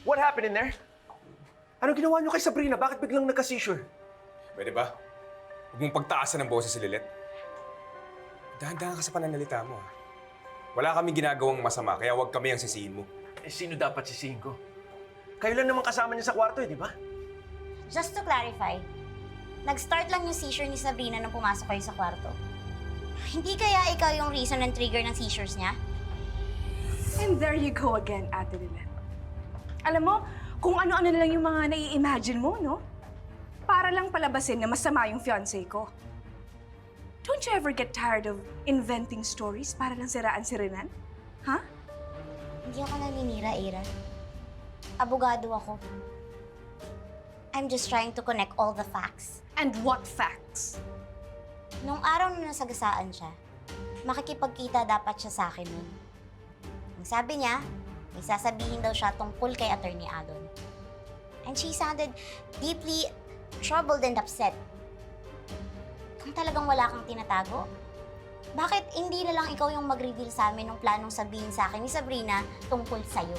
What happened in there? Ano ginawa niyo kay Sabrina? Bakit biglang nagka-seizure? Pwede ba? Huwag mong pagtaasan ng boses si Lilet. Dahan-dahan ka sa pananalita mo, ha? Wala kaming ginagawang masama, kaya huwag kami ang sisihin mo. Eh, sino dapat sisihin ko? Kayo lang naman kasama niya sa kwarto, di ba? Just to clarify, nag-start lang yung seizure ni Sabrina nung pumasok kayo sa kwarto. Hindi kaya ikaw yung reason and trigger ng seizures niya? And there you go again, Ate Lilet. Alam mo, kung ano-ano na lang yung mga nai-imagine mo, no? Para lang palabasin na masama yung fiancé ko. Don't you ever get tired of inventing stories para lang siraan si Renan? Ha? Hindi ako naninira, Ira. Abogado ako. I'm just trying to connect all the facts. And what facts? Nung araw na nasagasaan siya, makikipagkita dapat siya sa akin nun. Ang sabi niya, may sasabihin daw siya tungkol kay Attorney Alon. And she sounded deeply troubled and upset. Kung talagang wala kang tinatago, bakit hindi na lang ikaw yung mag-reveal sa amin ng planong sabihin sa akin ni Sabrina tungkol sa'yo?